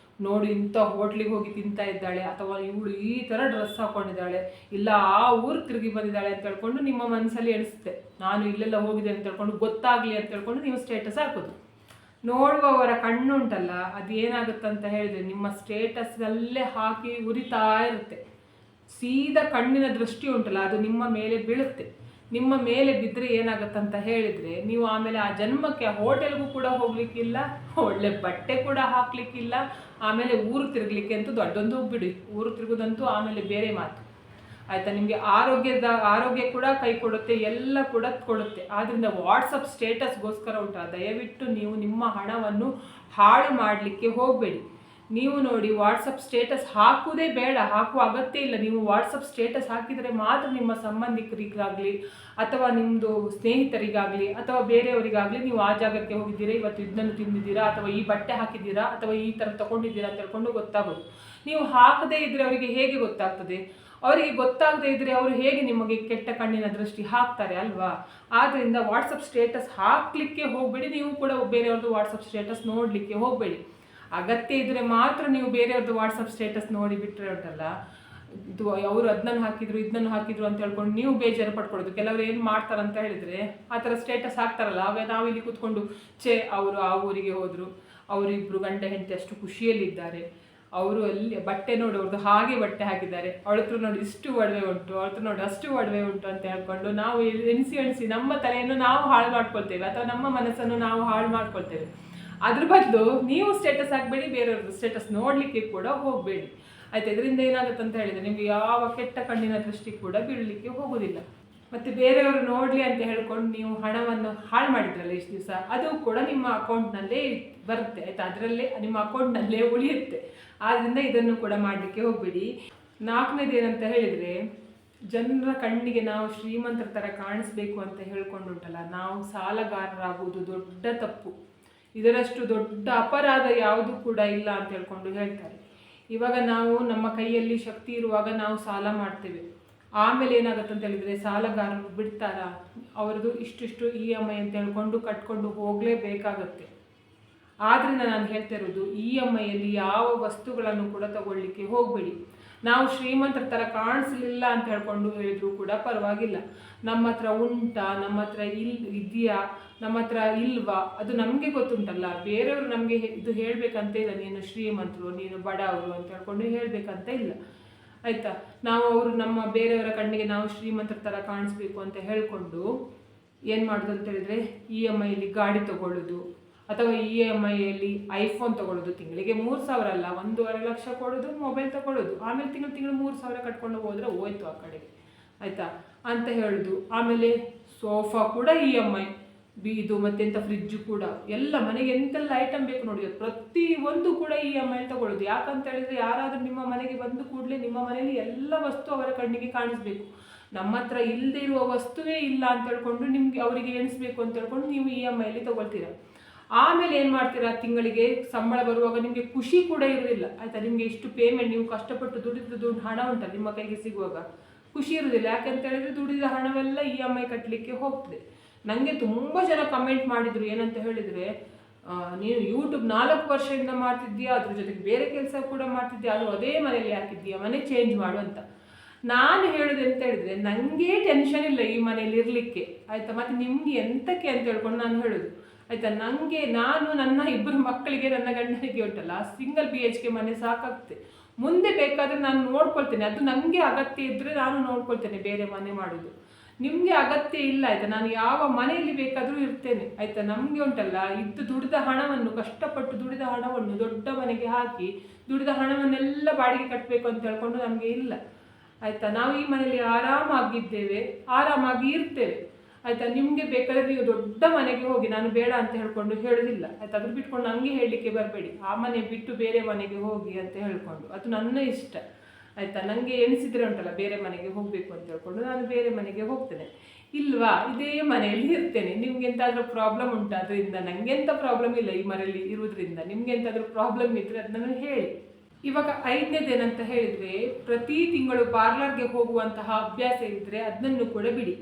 ನೋಡಿ ಇಂಥ ಹೋಟ್ಲಿಗೆ ಹೋಗಿ ತಿಂತಾ ಇದ್ದಾಳೆ, ಅಥವಾ ಇವಳು ಈ ಥರ ಡ್ರೆಸ್ ಹಾಕ್ಕೊಂಡಿದ್ದಾಳೆ, ಇಲ್ಲ ಆ ಊರು ತಿರುಗಿ ಬಂದಿದ್ದಾಳೆ ಅಂತ ಹೇಳ್ಕೊಂಡು ನಿಮ್ಮ ಮನಸ್ಸಲ್ಲಿ ಎಣಿಸುತ್ತೆ. ನಾನು ಇಲ್ಲೆಲ್ಲ ಹೋಗಿದೆ ಅಂತ ಹೇಳ್ಕೊಂಡು ಗೊತ್ತಾಗಲಿ ಅಂತ ಹೇಳ್ಕೊಂಡು ನೀವು ಸ್ಟೇಟಸ್ ಹಾಕೋದು. ನೋಡುವವರ ಕಣ್ಣು ಉಂಟಲ್ಲ, ಅದೇನಾಗುತ್ತಂತ ಹೇಳಿದರೆ ನಿಮ್ಮ ಸ್ಟೇಟಸ್ನಲ್ಲೇ ಹಾಕಿ ಉರಿತಾ ಇರುತ್ತೆ. ಸೀದಾ ಕಣ್ಣಿನ ದೃಷ್ಟಿ ಉಂಟಲ್ಲ, ಅದು ನಿಮ್ಮ ಮೇಲೆ ಬೀಳುತ್ತೆ. ನಿಮ್ಮ ಮೇಲೆ ಬಿದ್ದರೆ ಏನಾಗುತ್ತಂತ ಹೇಳಿದರೆ, ನೀವು ಆಮೇಲೆ ಆ ಜನ್ಮಕ್ಕೆ ಆ ಹೋಟೆಲ್ಗೂ ಕೂಡ ಹೋಗ್ಲಿಕ್ಕಿಲ್ಲ, ಒಳ್ಳೆ ಬಟ್ಟೆ ಕೂಡ ಹಾಕ್ಲಿಕ್ಕಿಲ್ಲ, ಆಮೇಲೆ ಊರು ತಿರುಗಲಿಕ್ಕೆ ಅಂತೂ ದೊಡ್ಡೊಂದು ಬಿಡಿ, ಊರು ತಿರುಗೋದಂತೂ ಆಮೇಲೆ ಬೇರೆ ಮಾತು ಆಯಿತಾ. ನಿಮಗೆ ಆರೋಗ್ಯ ಕೂಡ ಕೈ ಕೊಡುತ್ತೆ, ಎಲ್ಲ ಕೂಡ ಕೊಡುತ್ತೆ. ಆದ್ದರಿಂದ ವಾಟ್ಸಪ್ ಸ್ಟೇಟಸ್ಗೋಸ್ಕರ ಉಂಟು, ದಯವಿಟ್ಟು ನೀವು ನಿಮ್ಮ ಹಣವನ್ನು ಹಾಳು ಮಾಡಲಿಕ್ಕೆ ಹೋಗಬೇಡಿ. ನೀವು ನೋಡಿ, ವಾಟ್ಸಪ್ ಸ್ಟೇಟಸ್ ಹಾಕುವುದೇ ಬೇಡ, ಹಾಕುವ ಅಗತ್ಯ ಇಲ್ಲ. ನೀವು ವಾಟ್ಸಪ್ ಸ್ಟೇಟಸ್ ಹಾಕಿದರೆ ಮಾತ್ರ ನಿಮ್ಮ ಸಂಬಂಧಿಕರಿಗಾಗಲಿ ಅಥವಾ ನಿಮ್ಮದು ಸ್ನೇಹಿತರಿಗಾಗಲಿ ಅಥವಾ ಬೇರೆಯವರಿಗಾಗಲಿ ನೀವು ಆ ಜಾಗಕ್ಕೆ ಹೋಗಿದ್ದೀರಾ, ಇವತ್ತು ಇದನ್ನು ತಿಂದಿದ್ದೀರಾ, ಅಥವಾ ಈ ಬಟ್ಟೆ ಹಾಕಿದ್ದೀರಾ, ಅಥವಾ ಈ ಥರ ತೊಗೊಂಡಿದ್ದೀರಾ ಅಂತ ಹೇಳ್ಕೊಂಡು ಗೊತ್ತಾಗೋದು. ನೀವು ಹಾಕದೇ ಇದ್ದರೆ ಅವರಿಗೆ ಹೇಗೆ ಗೊತ್ತಾಗ್ತದೆ? ಅವರಿಗೆ ಗೊತ್ತಾಗದೇ ಇದ್ದರೆ ಅವರು ಹೇಗೆ ನಿಮಗೆ ಕೆಟ್ಟ ಕಣ್ಣಿನ ದೃಷ್ಟಿ ಹಾಕ್ತಾರೆ ಅಲ್ವಾ? ಆದ್ದರಿಂದ ವಾಟ್ಸಪ್ ಸ್ಟೇಟಸ್ ಹಾಕಲಿಕ್ಕೆ ಹೋಗಬೇಡಿ. ನೀವು ಕೂಡ ಬೇರೆಯವ್ರದ್ದು ವಾಟ್ಸಪ್ ಸ್ಟೇಟಸ್ ನೋಡಲಿಕ್ಕೆ ಹೋಗಬೇಡಿ. ಅಗತ್ಯ ಇದ್ದರೆ ಮಾತ್ರ ನೀವು ಬೇರೆಯವ್ರದ್ದು ವಾಟ್ಸಪ್ ಸ್ಟೇಟಸ್ ನೋಡಿ ಬಿಟ್ಟರೆ ಉಂಟಲ್ಲ, ಇದು ಅವರು ಅದನ್ನು ಹಾಕಿದ್ರು ಅಂತ ಹೇಳ್ಕೊಂಡು ನೀವು ಬೇಜಾರು ಪಡ್ಕೊಳ್ಳೋದು. ಕೆಲವರು ಏನು ಮಾಡ್ತಾರಂತ ಹೇಳಿದರೆ, ಆ ಥರ ಸ್ಟೇಟಸ್ ಹಾಕ್ತಾರಲ್ಲ, ಆಗ ನಾವಿಲ್ಲಿ ಕೂತ್ಕೊಂಡು ಅವರು ಆ ಊರಿಗೆ ಹೋದರು, ಅವರಿಬ್ಬರು ಗಂಡ ಹೆಂಡತಿ ಅಷ್ಟು ಖುಷಿಯಲ್ಲಿದ್ದಾರೆ, ಅವರು ಅಲ್ಲಿ ಬಟ್ಟೆ ನೋಡಿ ಅವ್ರದ್ದು ಹಾಗೆ ಬಟ್ಟೆ ಹಾಕಿದ್ದಾರೆ, ಅವಳ ಹತ್ರ ನೋಡಿ ಇಷ್ಟು ಒಡವೆ ಉಂಟು, ಅವಳ ಹತ್ರ ನೋಡಿ ಅಷ್ಟು ಒಡವೆ ಉಂಟು ಅಂತ ಹೇಳ್ಕೊಂಡು ನಾವು ಎಣಿಸಿ ನಮ್ಮ ತಲೆಯನ್ನು ನಾವು ಹಾಳು ಮಾಡ್ಕೊಳ್ತೇವೆ, ಅಥವಾ ನಮ್ಮ ಮನಸ್ಸನ್ನು ನಾವು ಹಾಳು ಮಾಡ್ಕೊಳ್ತೇವೆ. ಅದ್ರ ಬದಲು ನೀವು ಸ್ಟೇಟಸ್ ಹಾಕಬೇಡಿ, ಬೇರೆಯವ್ರದ್ದು ಸ್ಟೇಟಸ್ ನೋಡಲಿಕ್ಕೆ ಕೂಡ ಹೋಗಬೇಡಿ ಆಯಿತಾ. ಇದರಿಂದ ಏನಾಗುತ್ತೆ ಅಂತ ಹೇಳಿದರೆ, ನಿಮಗೆ ಯಾವ ಕೆಟ್ಟ ಕಣ್ಣಿನ ದೃಷ್ಟಿ ಕೂಡ ಬೀಳಲಿಕ್ಕೆ ಹೋಗೋದಿಲ್ಲ. ಮತ್ತು ಬೇರೆಯವರು ನೋಡಲಿ ಅಂತ ಹೇಳ್ಕೊಂಡು ನೀವು ಹಣವನ್ನು ಹಾಳು ಮಾಡಿದ್ರಲ್ಲ ಇಷ್ಟು ದಿವಸ, ಅದು ಕೂಡ ನಿಮ್ಮ ಅಕೌಂಟ್ನಲ್ಲೇ ಬರುತ್ತೆ ಆಯಿತಾ, ಅದರಲ್ಲೇ ನಿಮ್ಮ ಅಕೌಂಟ್ನಲ್ಲೇ ಉಳಿಯುತ್ತೆ. ಆದ್ದರಿಂದ ಇದನ್ನು ಕೂಡ ಮಾಡಲಿಕ್ಕೆ ಹೋಗಬೇಡಿ. 4ನೇದು ಏನಂತ ಹೇಳಿದರೆ, ಜನರ ಕಣ್ಣಿಗೆ ನಾವು ಶ್ರೀಮಂತರ ಥರ ಕಾಣಿಸ್ಬೇಕು ಅಂತ ಹೇಳ್ಕೊಂಡುಂಟಲ್ಲ, ನಾವು ಸಾಲಗಾರರಾಗುವುದು ದೊಡ್ಡ ತಪ್ಪು. ಇದರಷ್ಟು ದೊಡ್ಡ ಅಪರಾಧ ಯಾವುದೂ ಕೂಡ ಇಲ್ಲ ಅಂತ ಹೇಳ್ಕೊಂಡು ಹೇಳ್ತಾರೆ. ಇವಾಗ ನಾವು ನಮ್ಮ ಕೈಯಲ್ಲಿ ಶಕ್ತಿ ಇರುವಾಗ ನಾವು ಸಾಲ ಮಾಡ್ತೇವೆ, ಆಮೇಲೆ ಏನಾಗುತ್ತೆ ಅಂತ ಹೇಳಿದರೆ ಸಾಲಗಾರರು ಬಿಡ್ತಾರ, ಅವ್ರದ್ದು ಇಷ್ಟಿಷ್ಟು EMI ಅಂತ ಹೇಳ್ಕೊಂಡು ಕಟ್ಕೊಂಡು ಹೋಗಲೇಬೇಕಾಗತ್ತೆ. ಆದ್ದರಿಂದ ನಾನು ಹೇಳ್ತಾ ಇರೋದು, EMIಯಲ್ಲಿ ಯಾವ ವಸ್ತುಗಳನ್ನು ಕೂಡ ತಗೊಳ್ಳಿಕ್ಕೆ ಹೋಗಬೇಡಿ. ನಾವು ಶ್ರೀಮಂತರ ಥರ ಕಾಣಿಸ್ಲಿಲ್ಲ ಅಂತ ಹೇಳ್ಕೊಂಡು ಹೇಳಿದ್ರು ಕೂಡ ಪರವಾಗಿಲ್ಲ. ನಮ್ಮ ಹತ್ರ ಉಂಟಾ, ನಮ್ಮ ಹತ್ರ ಇದೆಯಾ, ನಮ್ಮ ಹತ್ರ ಇಲ್ವಾ, ಅದು ನಮಗೆ ಗೊತ್ತುಂಟಲ್ಲ. ಬೇರೆಯವರು ನಮಗೆ ಇದು ಹೇಳಬೇಕಂತ ಇಲ್ಲ, ನೀನು ಶ್ರೀಮಂತರು, ನೀನು ಬಡವರು ಅಂತ ಹೇಳ್ಕೊಂಡು ಹೇಳಬೇಕಂತ ಇಲ್ಲ, ಆಯಿತಾ. ನಾವು ಅವರು ನಮ್ಮ ಬೇರೆಯವರ ಕಣ್ಣಿಗೆ ನಾವು ಶ್ರೀಮಂತರ ಥರ ಕಾಣಿಸ್ಬೇಕು ಅಂತ ಹೇಳ್ಕೊಂಡು ಏನು ಮಾಡೋದು ಅಂತ ಹೇಳಿದ್ರೆ, EMIಲಿ ಗಾಡಿ ತೊಗೊಳ್ಳೋದು, ಅಥವಾ EMIಯಲ್ಲಿ ಐಫೋನ್ ತೊಗೊಳ್ಳೋದು. ತಿಂಗಳಿಗೆ 3,000 ಅಲ್ಲ, 1.5 ಲಕ್ಷ ಕೊಡೋದು, ಮೊಬೈಲ್ ತೊಗೊಳ್ಳೋದು. ಆಮೇಲೆ ತಿಂಗಳು 3,000 ಕಟ್ಕೊಂಡು ಹೋದರೆ ಹೋಯ್ತು ಆ ಕಡೆಗೆ, ಆಯಿತಾ ಅಂತ ಹೇಳೋದು. ಆಮೇಲೆ ಸೋಫಾ ಕೂಡ EMI, ಇದು ಮತ್ತೆಂಥ ಫ್ರಿಜ್ಜು ಕೂಡ, ಎಲ್ಲ ಮನೆಗೆ ಎಂತೆಲ್ಲ ಐಟಮ್ ಬೇಕು ನೋಡಿ, ಪ್ರತಿಯೊಂದು ಕೂಡ EMI ತಗೊಳ್ಳೋದು. ಯಾಕಂತ ಹೇಳಿದ್ರೆ, ಯಾರಾದರೂ ನಿಮ್ಮ ಮನೆಗೆ ಬಂದು ಕೂಡಲೇ ನಿಮ್ಮ ಮನೆಯಲ್ಲಿ ಎಲ್ಲ ವಸ್ತು ಅವರ ಕಣ್ಣಿಗೆ ಕಾಣಿಸ್ಬೇಕು. ನಮ್ಮ ಹತ್ರ ಇಲ್ಲದೆ ಇರುವ ವಸ್ತುವೇ ಇಲ್ಲ ಅಂತ ಹೇಳ್ಕೊಂಡು ನಿಮಗೆ ಅವರಿಗೆ ಎಣಿಸ್ಬೇಕು ಅಂತ ಹೇಳ್ಕೊಂಡು ನೀವು EMIಲಿ ತೊಗೊಳ್ತೀರ. ಆಮೇಲೆ ಏನು ಮಾಡ್ತೀರಾ, ತಿಂಗಳಿಗೆ ಸಂಬಳ ಬರುವಾಗ ನಿಮಗೆ ಖುಷಿ ಕೂಡ ಇರೋದಿಲ್ಲ, ಆಯಿತಾ. ನಿಮಗೆ ಇಷ್ಟು ಪೇಮೆಂಟ್, ನೀವು ಕಷ್ಟಪಟ್ಟು ದುಡ್ಡು ಹಣ ಉಂಟಲ್ಲ ನಿಮ್ಮ ಕೈಗೆ ಸಿಗುವಾಗ ಖುಷಿ ಇರೋದಿಲ್ಲ. ಯಾಕಂತ ಹೇಳಿದ್ರೆ ದುಡಿದ ಹಣವೆಲ್ಲ EMI ಕಟ್ಟಲಿಕ್ಕೆ ಹೋಗ್ತದೆ. ನನಗೆ ತುಂಬ ಜನ ಕಮೆಂಟ್ ಮಾಡಿದರು, ಏನಂತ ಹೇಳಿದರೆ, ನೀನು ಯೂಟ್ಯೂಬ್ 4 ವರ್ಷದಿಂದ ಮಾಡ್ತಿದ್ದೀಯಾ, ಅದ್ರ ಜೊತೆಗೆ ಬೇರೆ ಕೆಲಸ ಕೂಡ ಮಾಡ್ತಿದ್ದೀಯಾ, ಅದು ಅದೇ ಮನೇಲಿ ಹಾಕಿದ್ದೀಯಾ, ಮನೆ ಚೇಂಜ್ ಮಾಡು ಅಂತ. ನಾನು ಹೇಳೋದು ಅಂತ ಹೇಳಿದ್ರೆ, ನನಗೆ ಟೆನ್ಷನ್ ಇಲ್ಲ ಈ ಮನೇಲಿ ಇರಲಿಕ್ಕೆ, ಆಯಿತಾ. ಮತ್ತು ನಿಮಗೆ ಎಂತಕ್ಕೆ ಅಂತ ಹೇಳ್ಕೊಂಡು ನಾನು ಹೇಳೋದು, ಆಯಿತಾ. ನಾನು ನನ್ನ 2 ಮಕ್ಕಳಿಗೆ, ನನ್ನ ಗಂಡನಿಗೆ ಉಂಟಲ್ಲ, ಸಿಂಗಲ್ BHK ಮನೆ ಸಾಕಾಗ್ತದೆ. ಮುಂದೆ ಬೇಕಾದರೆ ನಾನು ನೋಡ್ಕೊಳ್ತೇನೆ, ಅದು ನನಗೆ ಅಗತ್ಯ ಇದ್ದರೆ ನಾನು ನೋಡ್ಕೊಳ್ತೇನೆ ಬೇರೆ ಮನೆ ಮಾಡೋದು. ನಿಮಗೆ ಅಗತ್ಯ ಇಲ್ಲ, ಆಯಿತಾ. ನಾನು ಯಾವ ಮನೆಯಲ್ಲಿ ಬೇಕಾದರೂ ಇರ್ತೇನೆ, ಆಯಿತಾ. ನಮಗೆ ಉಂಟಲ್ಲ, ದುಡಿದ ಹಣವನ್ನು, ಕಷ್ಟಪಟ್ಟು ದುಡಿದ ಹಣವನ್ನು ದೊಡ್ಡ ಮನೆಗೆ ಹಾಕಿ ದುಡಿದ ಹಣವನ್ನೆಲ್ಲ ಬಾಡಿಗೆ ಕಟ್ಟಬೇಕು ಅಂತ ಹೇಳ್ಕೊಂಡು ನಮಗೆ ಇಲ್ಲ, ಆಯಿತಾ. ನಾವು ಈ ಮನೆಯಲ್ಲಿ ಆರಾಮಾಗಿದ್ದೇವೆ, ಆರಾಮಾಗಿ ಇರ್ತೇವೆ, ಆಯಿತಾ. ನಿಮಗೆ ಬೇಕಾದರೆ ನೀವು ದೊಡ್ಡ ಮನೆಗೆ ಹೋಗಿ, ನಾನು ಬೇಡ ಅಂತ ಹೇಳ್ಕೊಂಡು ಹೇಳೋದಿಲ್ಲ, ಆಯಿತಾ. ಅದ್ರ ಬಿಟ್ಕೊಂಡು ನನಗೆ ಹೇಳಲಿಕ್ಕೆ ಬರಬೇಡಿ, ಆ ಮನೆ ಬಿಟ್ಟು ಬೇರೆ ಮನೆಗೆ ಹೋಗಿ ಅಂತ ಹೇಳ್ಕೊಂಡು, ಅದು ನನ್ನ ಇಷ್ಟ, ಆಯಿತಾ. ನನಗೆ ಎಣಿಸಿದರೆ ಉಂಟಲ್ಲ ಬೇರೆ ಮನೆಗೆ ಹೋಗಬೇಕು ಅಂತ ಹೇಳ್ಕೊಂಡು ನಾನು ಬೇರೆ ಮನೆಗೆ ಹೋಗ್ತೇನೆ, ಇಲ್ವಾ ಇದೇ ಮನೆಯಲ್ಲಿ ಇರ್ತೇನೆ. ನಿಮ್ಗೆ ಎಂತಾದರೂ ಪ್ರಾಬ್ಲಮ್ ಉಂಟು ಅದರಿಂದ? ನನಗೆ ಎಂಥ ಪ್ರಾಬ್ಲಮ್ ಇಲ್ಲ ಈ ಮನೆಯಲ್ಲಿ ಇರುವುದರಿಂದ. ನಿಮ್ಗೆ ಎಂತಾದರೂ ಪ್ರಾಬ್ಲಮ್ ಇದ್ದರೆ ಅದನ್ನು ಹೇಳಿ. ಇವಾಗ 5ನೇದೇನಂತ ಹೇಳಿದರೆ, ಪ್ರತಿ ತಿಂಗಳು ಪಾರ್ಲರ್ಗೆ ಹೋಗುವಂತಹ ಅಭ್ಯಾಸ ಇದ್ದರೆ ಅದನ್ನು ಕೂಡ ಬಿಡಿ.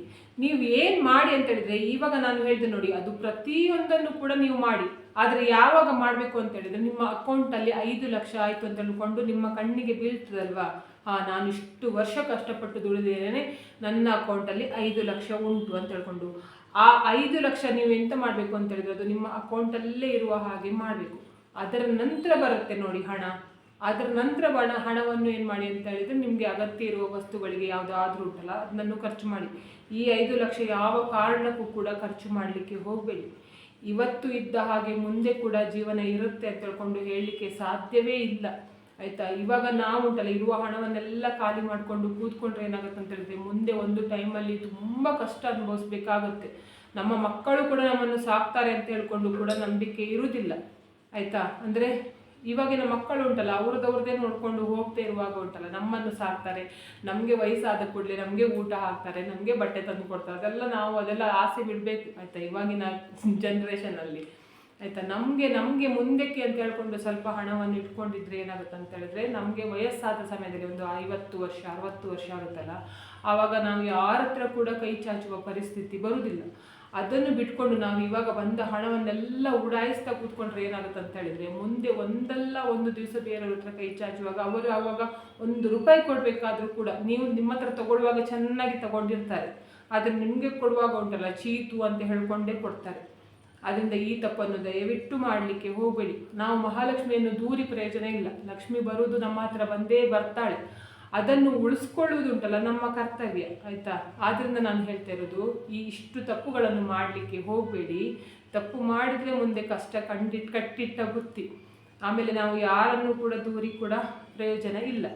ನೀವು ಏನು ಮಾಡಿ ಅಂತ ಹೇಳಿದರೆ, ಇವಾಗ ನಾನು ಹೇಳಿದೆ ನೋಡಿ, ಅದು ಪ್ರತಿಯೊಂದನ್ನು ಕೂಡ ನೀವು ಮಾಡಿ. ಆದರೆ ಯಾವಾಗ ಮಾಡಬೇಕು ಅಂತ ಹೇಳಿದರೆ, ನಿಮ್ಮ ಅಕೌಂಟಲ್ಲಿ 5 ಲಕ್ಷ ಆಯಿತು ಅಂತ ಹೇಳ್ಕೊಂಡು ನಿಮ್ಮ ಕಣ್ಣಿಗೆ ಬೀಳ್ತದಲ್ವಾ, ನಾನು ಇಷ್ಟು ವರ್ಷ ಕಷ್ಟಪಟ್ಟು ದುಡಿದೇನೆ, ನನ್ನ ಅಕೌಂಟಲ್ಲಿ 5 ಲಕ್ಷ ಉಂಟು ಅಂತ ಹೇಳ್ಕೊಂಡು, ಆ 5 ಲಕ್ಷ ನೀವು ಎಂತ ಮಾಡಬೇಕು ಅಂತ ಹೇಳಿದ್ರೆ, ಅದು ನಿಮ್ಮ ಅಕೌಂಟಲ್ಲೇ ಇರುವ ಹಾಗೆ ಮಾಡಬೇಕು. ಅದರ ನಂತರ ಬರುತ್ತೆ ನೋಡಿ ಹಣ. ಅದರ ನಂತರ ಹಣವನ್ನು ಏನು ಮಾಡಿ ಅಂತ ಹೇಳಿದರೆ, ನಿಮಗೆ ಅಗತ್ಯ ಇರುವ ವಸ್ತುಗಳಿಗೆ ಯಾವುದಾದ್ರೂ ಉಂಟಲ್ಲ ಅದನ್ನು ಖರ್ಚು ಮಾಡಿ. ಈ 5 ಲಕ್ಷ ಯಾವ ಕಾರಣಕ್ಕೂ ಕೂಡ ಖರ್ಚು ಮಾಡಲಿಕ್ಕೆ ಹೋಗಬೇಡಿ. ಇವತ್ತು ಇದ್ದ ಹಾಗೆ ಮುಂದೆ ಕೂಡ ಜೀವನ ಇರುತ್ತೆ ಅಂತ ಹೇಳ್ಕೊಂಡು ಹೇಳಲಿಕ್ಕೆ ಸಾಧ್ಯವೇ ಇಲ್ಲ, ಆಯಿತಾ. ಇವಾಗ ನಾವು ಉಂಟಲ್ಲ, ಇರುವ ಹಣವನ್ನೆಲ್ಲ ಖಾಲಿ ಮಾಡಿಕೊಂಡು ಕೂತ್ಕೊಂಡ್ರೆ ಏನಾಗುತ್ತೆ ಅಂತ ಹೇಳಿದ್ರೆ, ಮುಂದೆ ಒಂದು ಟೈಮಲ್ಲಿ ತುಂಬ ಕಷ್ಟ ಅನುಭವಿಸ್ಬೇಕಾಗುತ್ತೆ. ನಮ್ಮ ಮಕ್ಕಳು ಕೂಡ ನಮ್ಮನ್ನು ಸಾಕ್ತಾರೆ ಅಂತ ಹೇಳ್ಕೊಂಡು ಕೂಡ ನಂಬಿಕೆ ಇರುವುದಿಲ್ಲ, ಆಯಿತಾ. ಅಂದರೆ ಇವಾಗಿನ ಮಕ್ಕಳು ಉಂಟಲ್ಲ, ಅವ್ರದ್ದೇ ನೋಡ್ಕೊಂಡು ಹೋಗ್ತಾ ಇರುವಾಗ ಉಂಟಲ್ಲ, ನಮ್ಮನ್ನು ಸಾಕ್ತಾರೆ, ನಮಗೆ ವಯಸ್ಸಾದ ಕೂಡಲೇ ನಮಗೆ ಊಟ ಹಾಕ್ತಾರೆ, ನಮಗೆ ಬಟ್ಟೆ ತಂದು ಕೊಡ್ತಾರೆ. ಅದೆಲ್ಲ ಆಸೆ ಬಿಡಬೇಕು, ಆಯಿತಾ, ಇವಾಗಿನ ಜನ್ರೇಷನಲ್ಲಿ, ಆಯಿತಾ. ನಮಗೆ ಮುಂದಕ್ಕೆ ಅಂತ ಹೇಳ್ಕೊಂಡು ಸ್ವಲ್ಪ ಹಣವನ್ನು ಇಟ್ಕೊಂಡಿದ್ರೆ ಏನಾಗುತ್ತೆ ಅಂತ ಹೇಳಿದ್ರೆ, ನಮಗೆ ವಯಸ್ಸಾದ ಸಮಯದಲ್ಲಿ ಒಂದು 50 ವರ್ಷ 60 ವರ್ಷ ಆಗುತ್ತಲ್ಲ, ಆವಾಗ ನಾವು ಯಾರ ಹತ್ರ ಕೂಡ ಕೈ ಚಾಚುವ ಪರಿಸ್ಥಿತಿ ಬರುವುದಿಲ್ಲ. ಅದನ್ನು ಬಿಟ್ಕೊಂಡು ನಾವು ಇವಾಗ ಬಂದ ಹಣವನ್ನೆಲ್ಲ ಉಡಾಯಿಸ್ತಾ ಕೂತ್ಕೊಂಡ್ರೆ ಏನಾಗುತ್ತೆ ಅಂತ ಹೇಳಿದರೆ, ಮುಂದೆ ಒಂದಲ್ಲ ಒಂದು ದಿವಸ ಬೇರೆಯವ್ರ ಹತ್ರ ಕೈ ಚಾಚುವಾಗ ಅವರು ಆವಾಗ 1 ರೂಪಾಯಿ ಕೊಡಬೇಕಾದ್ರೂ ಕೂಡ, ನಿಮ್ಮ ಹತ್ರ ತಗೊಳ್ಳುವಾಗ ಚೆನ್ನಾಗಿ ತಗೊಂಡಿರ್ತಾರೆ, ಆದರೆ ನಿಮಗೆ ಕೊಡುವಾಗ ಉಂಟಲ್ಲ ಚೀತು ಅಂತ ಹೇಳ್ಕೊಂಡೇ ಕೊಡ್ತಾರೆ. ಅದರಿಂದ ಈ ತಪ್ಪನ್ನು ದಯವಿಟ್ಟು ಮಾಡಲಿಕ್ಕೆ ಹೋಗಬೇಡಿ. ನಾವು ಮಹಾಲಕ್ಷ್ಮಿಯನ್ನು ದೂರಿ ಪ್ರಯೋಜನ ಇಲ್ಲ. ಲಕ್ಷ್ಮಿ ಬರುವುದು ನಮ್ಮ ಹತ್ರ ಬಂದೇ ಬರ್ತಾಳೆ. ಅದನ್ನು ಉಳಿಸ್ಕೊಳ್ಳುವುದುಂಟಲ್ಲ ನಮ್ಮ ಕರ್ತವ್ಯ, ಆಯಿತಾ. ಆದ್ದರಿಂದ ನಾನು ಹೇಳ್ತಾ ಇರೋದು, ಇಷ್ಟು ತಪ್ಪುಗಳನ್ನು ಮಾಡಲಿಕ್ಕೆ ಹೋಗಬೇಡಿ. ತಪ್ಪು ಮಾಡಿದರೆ ಮುಂದೆ ಕಷ್ಟ ಕಟ್ಟಿಟ್ಟ ಬುತ್ತಿ. ಆಮೇಲೆ ನಾವು ಯಾರನ್ನು ಕೂಡ ದೂರಿ ಕೂಡ ಪ್ರಯೋಜನ ಇಲ್ಲ.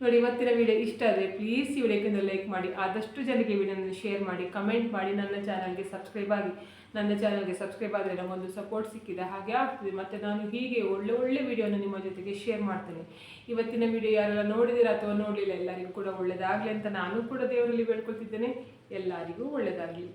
ನೋಡಿ, ಇವತ್ತಿನ ವಿಡಿಯೋ ಇಷ್ಟ ಆದರೆ ಪ್ಲೀಸ್ ಈ ವಿಡಿಯೋಕ್ಕೆ ಲೈಕ್ ಮಾಡಿ, ಆದಷ್ಟು ಜನಕ್ಕೆ ವಿಡಿಯೋನ ಶೇರ್ ಮಾಡಿ, ಕಮೆಂಟ್ ಮಾಡಿ, ನನ್ನ ಚಾನಲ್ಗೆ ಸಬ್ಸ್ಕ್ರೈಬ್ ಆಗಿ. ನನ್ನ ಚಾನಲ್ಗೆ ಸಬ್ಸ್ಕ್ರೈಬ್ ಆದರೆ ನಮಗೊಂದು ಸಪೋರ್ಟ್ ಸಿಕ್ಕಿದೆ ಹಾಗೆ ಆಗ್ತದೆ. ಮತ್ತು ನಾನು ಹೀಗೆ ಒಳ್ಳೆ ವಿಡಿಯೋನ ನಿಮ್ಮ ಜೊತೆಗೆ ಶೇರ್ ಮಾಡ್ತೇನೆ. ಇವತ್ತಿನ ವಿಡಿಯೋ ಯಾರೆಲ್ಲ ನೋಡಿದ್ದೀರಾ ಅಥವಾ ನೋಡಲಿಲ್ಲ, ಎಲ್ಲರಿಗೂ ಕೂಡ ಒಳ್ಳೆಯದಾಗಲಿ ಅಂತ ನಾನು ಕೂಡ ದೇವರಲ್ಲಿ ಬೇಡ್ಕೊಳ್ತಿದ್ದೇನೆ. ಎಲ್ಲರಿಗೂ ಒಳ್ಳೆಯದಾಗಲಿ.